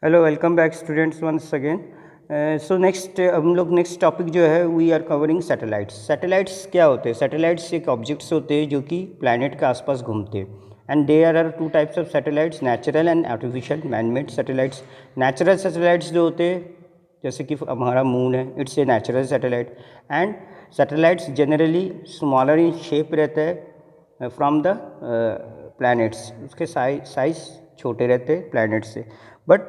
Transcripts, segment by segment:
Hello welcome back students once again. So next हम लोग next topic जो है we are covering satellites. Satellites क्या होते हैं? सैटेलाइट्स एक ऑब्जेक्ट्स होते हैं जो कि प्लैनेट के आसपास घूमते हैं। And there are two types of satellites, natural and artificial man made satellites. Natural satellites जो होते हैं जैसे कि हमारा मून है, it's a natural satellite. And satellites generally smaller in shape रहता है फ्रॉम द प्लैनेट्स, उसके साइज छोटे रहते हैं प्लैनेट से। बट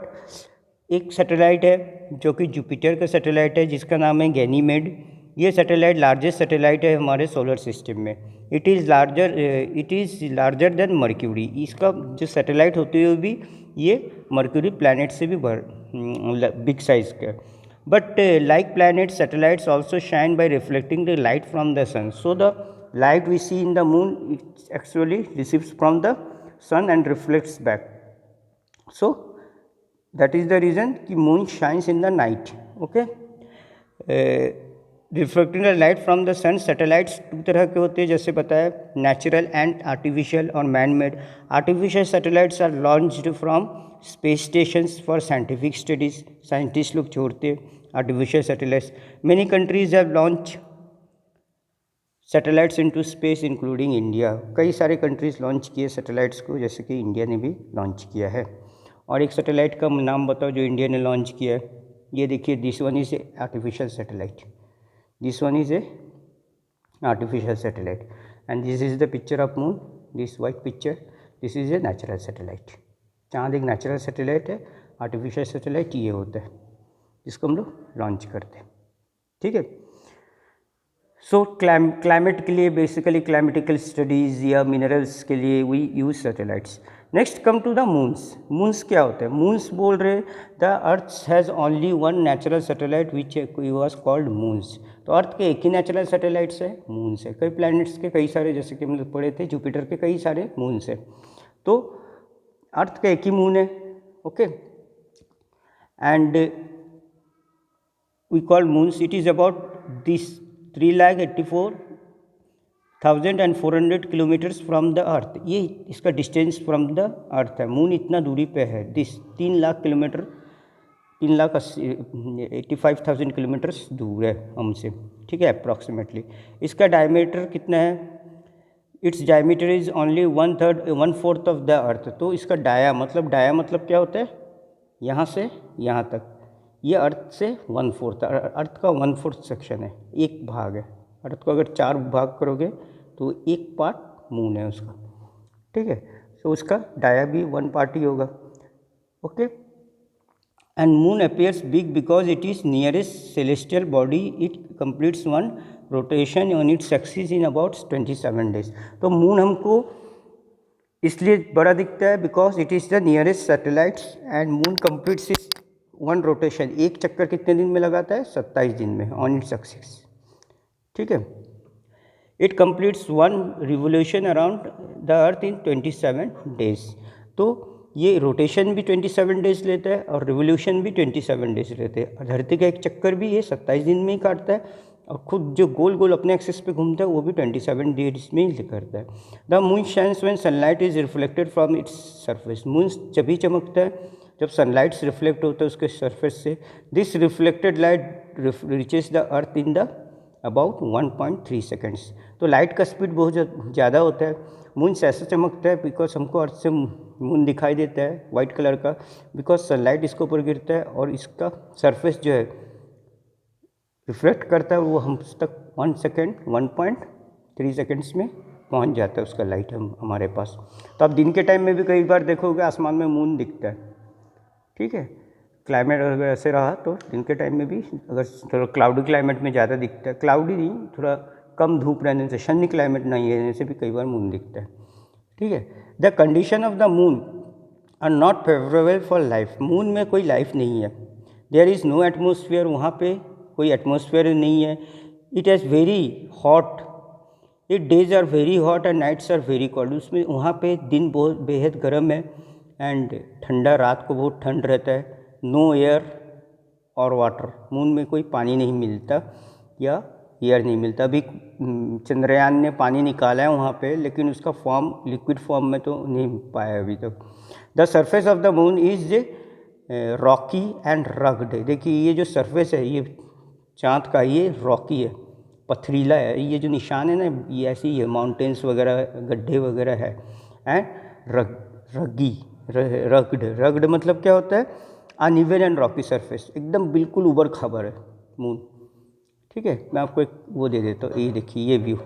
एक सैटेलाइट है जो कि जुपिटर का सैटेलाइट है जिसका नाम है गैनीमेड। ये सैटेलाइट लार्जेस्ट सैटेलाइट है हमारे सोलर सिस्टम में। It is larger than mercury. इसका जो सैटेलाइट होती है भी ये मर्क्यूरी प्लैनेट से भी बिग साइज का। But like planet, satellites also shine by reflecting the light from the sun. So the light we see in the moon it actually receives from the sun and reflects back. So that is the reason कि moon shines in the night. Okay, reflecting the light from the sun. Satellites दो तरह के होते हैं जैसे बताया, natural and artificial और man made. Artificial satellites are launched from space stations for scientific studies. Scientist लोग छोड़ते हैं artificial satellites. Many countries have launch satellites into space including India. कई सारे कंट्रीज़ लॉन्च किए सैटेलाइट्स को, जैसे कि इंडिया ने भी लॉन्च किया है। और एक सैटेलाइट का नाम बताओ जो इंडिया ने लॉन्च किया है। ये देखिए, this one is a artificial satellite. This one is a artificial satellite and this is the picture of moon. This white picture, this is a natural satellite. चाँद एक नेचुरल सैटेलाइट है, artificial satellite ये होता है जिसको हम लोग launch करते हैं। ठीक है। सो क्लाइमेट के लिए बेसिकली क्लाइमेटिकल स्टडीज़ या मिनरल्स के लिए we use satellites. Next come to the moons. Moons क्या होते हैं? मून्स बोल रहे the earth has only one natural satellite which was called moons. तो अर्थ के एक ही नेचुरल सैटेलाइट्स है, मून्स है। कई प्लैनेट्स के कई सारे, जैसे कि हम लोग पढ़े थे जुपिटर के कई सारे मून्स है, तो अर्थ का एक ही मून है। Okay, and we call moons. It is about this 3,84,400 kilometres from the earth. ये इसका डिस्टेंस फ्रॉम द अर्थ है। मून इतना दूरी पे है, दिस 3,00,000 किलोमीटर, 3,85,000 किलोमीटर्स दूर है हमसे। ठीक है, अप्रॉक्सीमेटली। इसका डायमीटर कितना है? Its diameter is only 1/4 of the earth. तो इसका डाया मतलब क्या होता है? यहाँ से यहाँ तक, ये अर्थ से 1/4, अर्थ का 1/4 सेक्शन है, एक भाग है। अर्थ को अगर 4 भाग करोगे तो एक पार्ट मून है उसका। ठीक है, तो उसका डाया भी 1 पार्ट ही होगा। Okay, and moon appears big because it is nearest celestial body. It completes one rotation on its axis in about 27 days. तो मून हमको इसलिए बड़ा दिखता है because it is the nearest satellites and moon completes it's one rotation. एक चक्कर कितने दिन में लगाता है? 27 दिन में ऑन इट्स एक्सिस। ठीक है, it completes one revolution around the earth in 27 days. तो ये रोटेशन भी 27 डेज लेता है और रिवोल्यूशन भी 27 डेज लेते हैं। धरती का एक चक्कर भी ये 27 दिन में ही काटता है, और खुद जो गोल गोल अपने एक्सिस पे घूमता है वो भी 27 डेज में ही करता है। The moon shines when sunlight is reflected from its surface. Moon जब भी चमकता है जब सनलाइट्स रिफ्लेक्ट होता है उसके सरफेस से। This reflected light reaches the earth in the about 1.3 seconds. तो लाइट का स्पीड बहुत ज़्यादा होता है। मून से ऐसा चमकता है बिकॉज हमको अर्थ से मून दिखाई देता है वाइट कलर का, बिकॉज सनलाइट इसके ऊपर गिरता है और इसका सरफेस जो है रिफ्लेक्ट करता है, वो हम तक 1 सेकेंड 1.3 सेकेंड्स में पहुंच जाता है उसका लाइट हमारे पास। तो आप दिन के टाइम में भी कई बार देखोगे आसमान में मून दिखता है। ठीक है, क्लाइमेट अगर ऐसे रहा तो दिन के टाइम में भी, अगर थोड़ा क्लाउडी क्लाइमेट में ज़्यादा दिखता है, क्लाउडी नहीं, थोड़ा कम धूप रहने से, सनी क्लाइमेट नहीं रहने से भी कई बार मून दिखता है। ठीक है, the condition of the moon are not favourable for life. Moon में कोई लाइफ नहीं है। देयर इज़ नो एटमोसफियर, वहाँ पे कोई एटमोसफियर नहीं है। It is very hot, it days are very hot and nights are very cold. उसमें वहाँ पे दिन बहुत बेहद गर्म है एंड ठंडा, रात को बहुत ठंड रहता है। नो एयर और वाटर, मून में कोई पानी नहीं मिलता या एयर नहीं मिलता। अभी चंद्रयान ने पानी निकाला है वहाँ पे, लेकिन उसका फॉर्म लिक्विड फॉर्म में तो नहीं पाया अभी तक। The surface of the moon is Rocky and rugged है। देखिए ये जो सरफेस है ये चाँद का, ये रॉकी है, पथरीला है। ये जो निशान है ना ये ऐसे ही है, माउंटेन्स वगैरह गड्ढे वगैरह है। एंड रगी रग्ड, रग्ड मतलब क्या होता है? अनइवन एंड रॉकी सरफेस, एकदम बिल्कुल ऊबड़ खाबड़ है मून। ठीक है, मैं आपको एक वो दे देता हूँ, ये देखिए ये व्यू,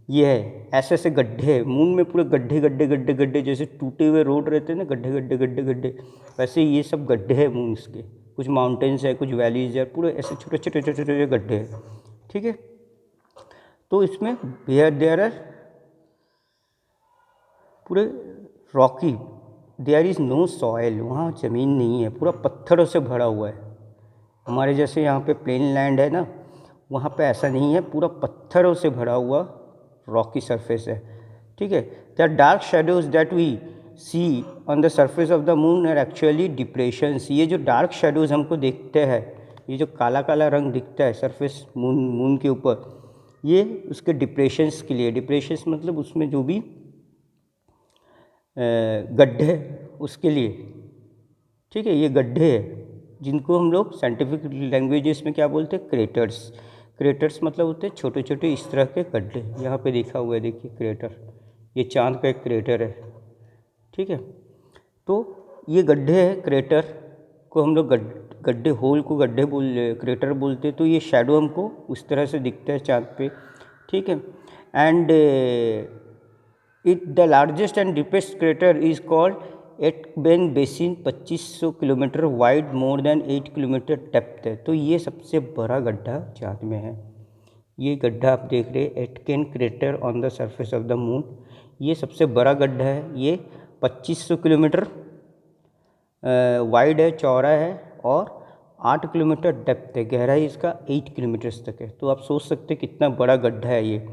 ये है ऐसे ऐसे गड्ढे हैं मून में, पूरे गड्ढे गड्ढे गड्ढे गड्ढे, जैसे टूटे हुए रोड रहते हैं ना, गड्ढे गड्ढे गड्ढे गड्ढे, वैसे ये सब गड्ढे हैं मून के। कुछ माउंटेन्स है, कुछ वैलीज है, पूरे ऐसे छोटे छोटे छोटे छोटे गड्ढे हैं। ठीक है, तो इसमें देयर आर पूरे rocky, there is no soil, वहाँ ज़मीन नहीं है, पूरा पत्थरों से भरा हुआ है। हमारे जैसे यहाँ पे प्लेन लैंड है ना, वहाँ पे ऐसा नहीं है, पूरा पत्थरों से भरा हुआ रॉकी सरफेस है। ठीक है, the dark shadows that we see on the surface of the moon are actually depressions. ये जो डार्क शेडोज हमको दिखते हैं, ये जो काला काला रंग दिखता है सरफेस मून के ऊपर, ये उसके डिप्रेशंस के लिए, डिप्रेशंस मतलब उसमें जो भी गड्ढे उसके लिए। ठीक है, ये गड्ढे हैं जिनको हम लोग साइंटिफिक लैंग्वेजेस में क्या बोलते हैं? क्रेटर्स। क्रेटर्स मतलब होते हैं छोटे छोटे इस तरह के गड्ढे। यहाँ पे देखा हुआ है, देखिए क्रेटर, ये चांद का एक क्रेटर है। ठीक है, तो ये गड्ढे हैं, क्रेटर को हम लोग गड्ढे, होल को गड्ढे क्रेटर बोलते हैं। तो ये शैडो हमको उस तरह से दिखता है चाँद पे। ठीक है, and it the largest and deepest crater is called Aitken basin, 2500 kilometre wide, more than 8 kilometre depth है। तो ये सबसे बड़ा गड्ढा चाँद में है। ये गड्ढा आप देख रहे हैं, Aitken crater on the surface of the moon, ये सबसे बड़ा गड्ढा है। ये 2500 किलोमीटर वाइड है, चौड़ा है, और 8 किलोमीटर डेप्थ है, गहराई इसका 8 किलोमीटर्स तक है। तो आप सोच सकते हैं कितना बड़ा गड्ढा है ये।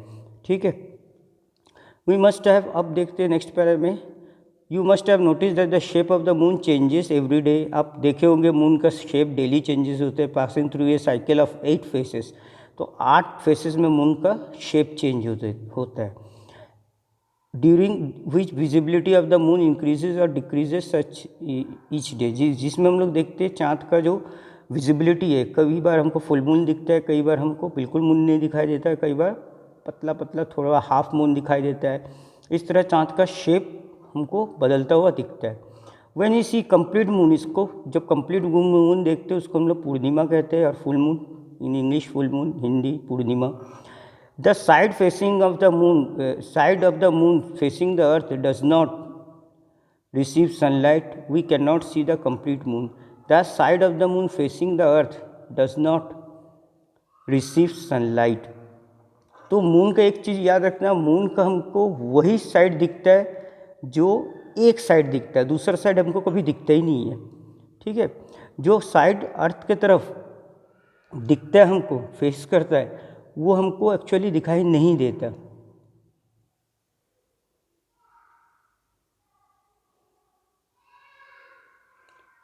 ठीक है, वी मस्ट हैव, अब देखते हैं नेक्स्ट पैरा में, you must have notice that the shape of the moon changes every day. आप देखे होंगे मून का शेप डेली चेंजेस होते हैं, passing through a cycle of 8 faces. तो 8 फेसेस में मून का शेप चेंज होता है, during which visibility of the moon increases और डिक्रीजेज सच ईच डे। जिसमें हम लोग देखते हैं चाँद का जो विजिबिलिटी है, कई बार हमको फुल मून दिखता है, कई बार हमको बिल्कुल मून नहीं दिखाई देता है, कई बार पतला पतला थोड़ा हाफ मून दिखाई देता है। इस तरह चाँद का शेप हमको बदलता हुआ दिखता है। When you see complete moon, इसको जब कंप्लीट मून देखते हैं उसको हम लोग पूर्णिमा कहते हैं, और full moon in English full moon, Hindi पूर्णिमा। The side facing of the moon, side of the moon facing the earth does not receive sunlight, we can not see the complete moon. The side of the moon facing the earth does not receive sunlight. तो moon का एक चीज़ याद रखना, moon का हमको वही side दिखता है जो एक साइड दिखता है, दूसरा साइड हमको कभी दिखता ही नहीं है। ठीक है, जो साइड अर्थ के तरफ दिखता है हमको, फेस करता है, वो हमको एक्चुअली दिखाई नहीं देता,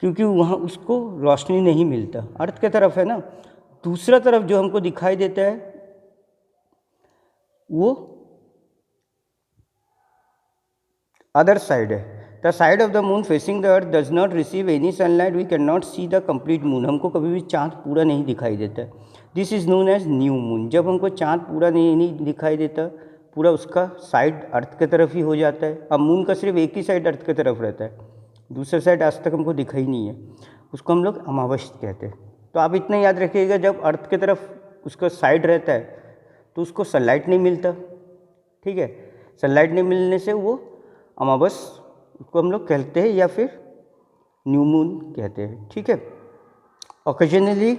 क्योंकि वहाँ उसको रोशनी नहीं मिलता। अर्थ के तरफ है ना, दूसरा तरफ जो हमको दिखाई देता है वो अदर साइड है। The side of the moon facing the earth does not receive any sunlight, we can not see the complete moon. हमको कभी भी चाँद पूरा नहीं दिखाई देता। This is known as new moon. जब हमको चाँद पूरा नहीं दिखाई देता, पूरा उसका साइड अर्थ की तरफ ही हो जाता है। अब मून का सिर्फ एक ही साइड अर्थ की तरफ रहता है, दूसरा साइड आज तक हमको दिखा ही नहीं है, उसको हम लोग अमावस्या कहते हैं। तो आप इतना याद रखिएगा, जब अर्थ की तरफ उसका साइड रहता है तो उसको सनलाइट नहीं मिलता। ठीक है, सनलाइट नहीं मिलने से वो अमावस उसको हम लोग कहते हैं, या फिर न्यू मून कहते हैं। ठीक है, occasionally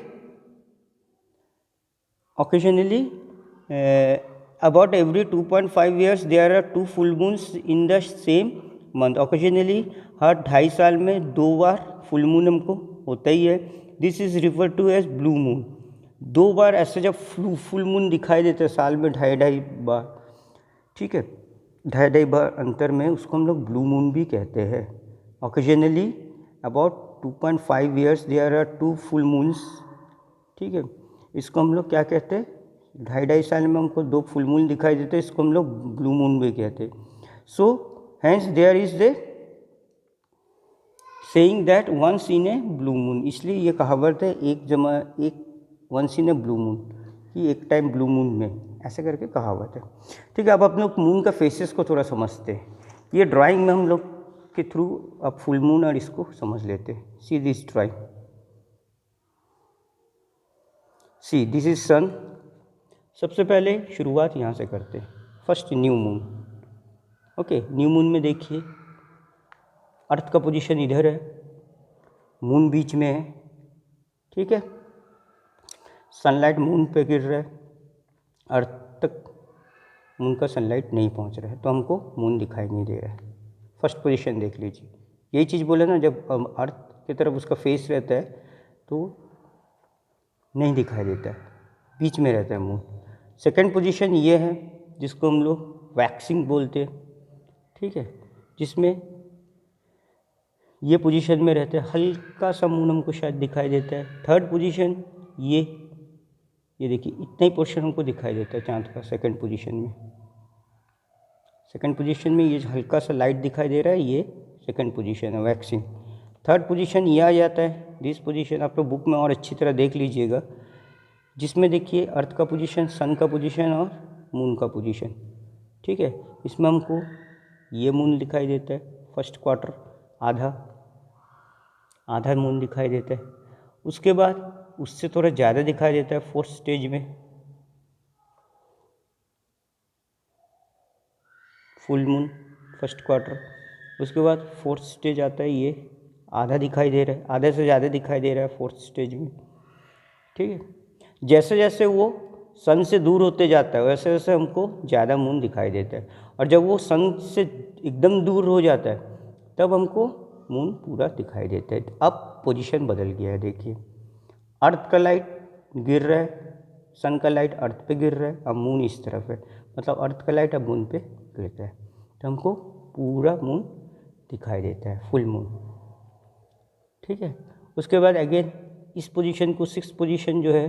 about every 2.5 years there are 2 full moons in the same month. Occasionally हर 2.5 साल में 2 बार फुल मून हमको होता ही है। This is refer to as blue moon. 2 बार ऐसे जब फुल मून दिखाई देता है साल में, 2.5 बार, ठीक है, 2.5 बार अंतर में, उसको हम लोग ब्लू मून भी कहते हैं। Occasionally about 2.5 years there are 2 full moons. ठीक है, इसको हम लोग क्या कहते हैं? 2.5 साल में हमको 2 फुल मून दिखाई देते हैं, इसको हम लोग ब्लू मून भी कहते हैं। So hence there is the saying that once in a blue moon, इसलिए ये कहावत है एक जमा एक, once in a blue moon, कि एक टाइम ब्लू मून में, ऐसे करके कहावत है। ठीक है, अब अपने मून का फेसेस को थोड़ा समझते हैं। ये ड्राइंग में हम लोग के थ्रू अब फुल मून और इसको समझ लेते हैं। See this drawing, see this is sun. सबसे पहले शुरुआत यहाँ से करते हैं, first new moon. Okay, new moon में देखिए अर्थ का पोजीशन इधर है, मून बीच में है। ठीक है, सनलाइट मून पे गिर रहा है, अर्थ तक मून का सनलाइट नहीं पहुंच रहा है, तो हमको मून दिखाई नहीं दे रहा है। फर्स्ट पोजीशन देख लीजिए, यही चीज़ बोले ना, जब अर्थ की तरफ उसका फेस रहता है तो नहीं दिखाई देता है, बीच में रहता है मून। सेकंड पोजीशन ये है जिसको हम लोग वैक्सिंग बोलते हैं। ठीक है, जिसमें ये पोजीशन में रहता है, हल्का सा मून हमको शायद दिखाई देता है। थर्ड पोजीशन ये देखिए, इतना ही पोर्शन हमको दिखाई देता है चांद का सेकंड पोजीशन में। सेकंड पोजीशन में ये हल्का सा लाइट दिखाई दे रहा है, ये सेकंड पोजीशन है वैक्सिंग। थर्ड पोजीशन ये आ जाता है, दिस पोजीशन आप लोग बुक में और अच्छी तरह देख लीजिएगा, जिसमें देखिए अर्थ का पोजीशन, सन का पोजीशन और मून का पोजीशन। ठीक है, इसमें हमको ये मून दिखाई देता है, फर्स्ट क्वार्टर आधा मून दिखाई देता है। उसके बाद उससे थोड़ा ज़्यादा दिखाई देता है फोर्थ स्टेज में, फुल मून फर्स्ट क्वार्टर। उसके बाद फोर्थ स्टेज आता है, ये आधा दिखाई दे रहा है, आधे से ज़्यादा दिखाई दे रहा है फोर्थ स्टेज में। ठीक है, जैसे जैसे वो सन से दूर होते जाता है वैसे वैसे हमको ज़्यादा मून दिखाई देता है, और जब वो सन से एकदम दूर हो जाता है तब हमको मून पूरा दिखाई देता है। अब पोजीशन बदल गया है, देखिए अर्थ का लाइट गिर रहा है, सन का लाइट अर्थ पे गिर रहा है, अब मून इस तरफ है, मतलब अर्थ का लाइट अब मून पे गिरता है, तो हमको पूरा मून दिखाई देता है, फुल मून। ठीक है, उसके बाद अगेन इस पोजीशन को, सिक्स पोजीशन जो है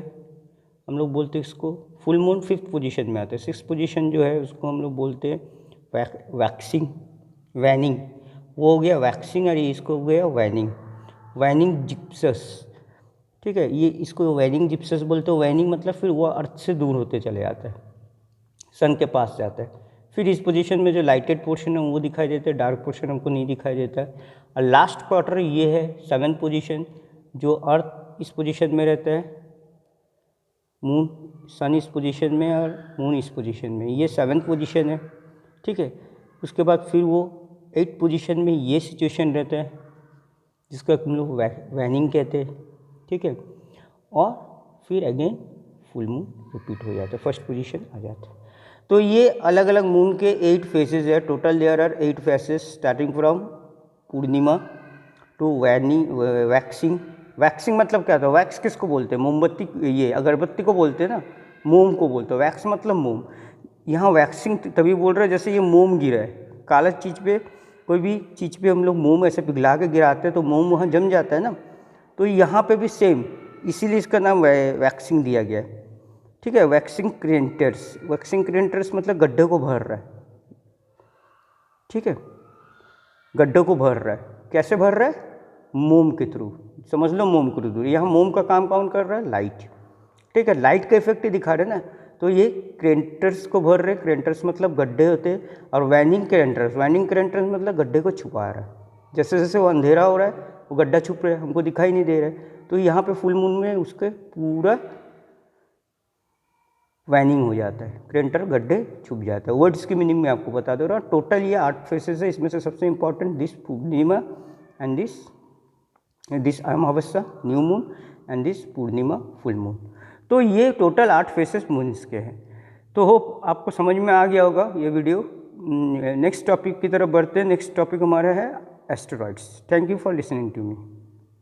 हम लोग बोलते हैं इसको फुल मून, फिफ्थ पोजीशन में आता है। सिक्स पोजीशन जो है उसको हम लोग बोलते हैं वैक्सिंग, वैनिंग। वो हो गया वैक्सिंग, और इसको हो गया वैनिंग, वैनिंग जिप्सस। ठीक है, ये इसको वैनिंग जिप्सस बोलते हैं। वैनिंग मतलब फिर वो अर्थ से दूर होते चले जाता है, सन के पास जाता है। फिर इस पोजीशन में जो लाइटेड पोर्शन है वो दिखाई देता है, डार्क पोर्शन हमको नहीं दिखाई देता है। और लास्ट क्वार्टर ये है सेवन्थ पोजीशन, जो अर्थ इस पोजीशन में रहता है, मून सन इस पोजीशन में और मून इस पोजीशन में, ये सेवन्थ पोजीशन है। ठीक है, उसके बाद फिर वो एट्थ पोजीशन में ये सिचुएशन रहता है जिसका हम लोग वैनिंग कहते हैं। ठीक है, और फिर अगेन फुल मून रिपीट हो जाता है, फर्स्ट पोजीशन आ जाता है। तो ये अलग अलग मून के 8 फेसेस है, total there are 8 phases starting from पूर्णिमा टू वैक्सिंग। वैक्सिंग मतलब क्या था, वैक्स किसको बोलते हैं, मोमबत्ती, ये अगरबत्ती को बोलते हैं ना, मोम को बोलते हैं, वैक्स मतलब मोम। यहाँ वैक्सिंग तभी बोल रहे हैं जैसे ये मोम गिरा है, काला चीज़ पे, कोई भी चीज़ पे हम लोग मोम ऐसे पिघला के गिराते हैं तो मोम वहाँ जम जाता है ना, तो यहाँ पे भी सेम, इसीलिए इसका नाम वैक्सिंग दिया गया है। ठीक है, वैक्सिंग क्रेंटर्स, वैक्सिंग क्रेंटर्स मतलब गड्ढे को भर रहा है। ठीक है, गड्ढे को भर रहा है, कैसे भर रहा है, मोम के थ्रू, समझ लो मोम के थ्रू। यहाँ मोम का काम कौन कर रहा है, लाइट। ठीक है, लाइट का इफेक्ट ही दिखा रहे ना, तो ये क्रेंटर्स को भर रहे, क्रेंटर्स मतलब गड्ढे होते हैं, और वैनिंग क्रेंटर्स, वैनिंग क्रेंटर्स मतलब गड्ढे को छुपा रहा है, जैसे जैसे वो अंधेरा हो रहा है वो गड्ढा छुप रहा है, हमको दिखाई नहीं दे रहा है। तो यहाँ पे फुल मून में उसके पूरा वैनिंग हो जाता है, क्रेंटर गड्ढे छुप जाता है। वर्ड्स की मीनिंग मैं आपको बता दे रहा हूँ। टोटल ये 8 फेसेस है, इसमें से सबसे important this purnima and this amavasya new moon and this purnima full moon. तो ये टोटल 8 फेसेस मून्स के हैं। तो होप आपको समझ में आ गया होगा ये वीडियो। नेक्स्ट टॉपिक की तरफ बढ़ते हैं। नेक्स्ट टॉपिक हमारा है asteroids. Thank you for listening to me.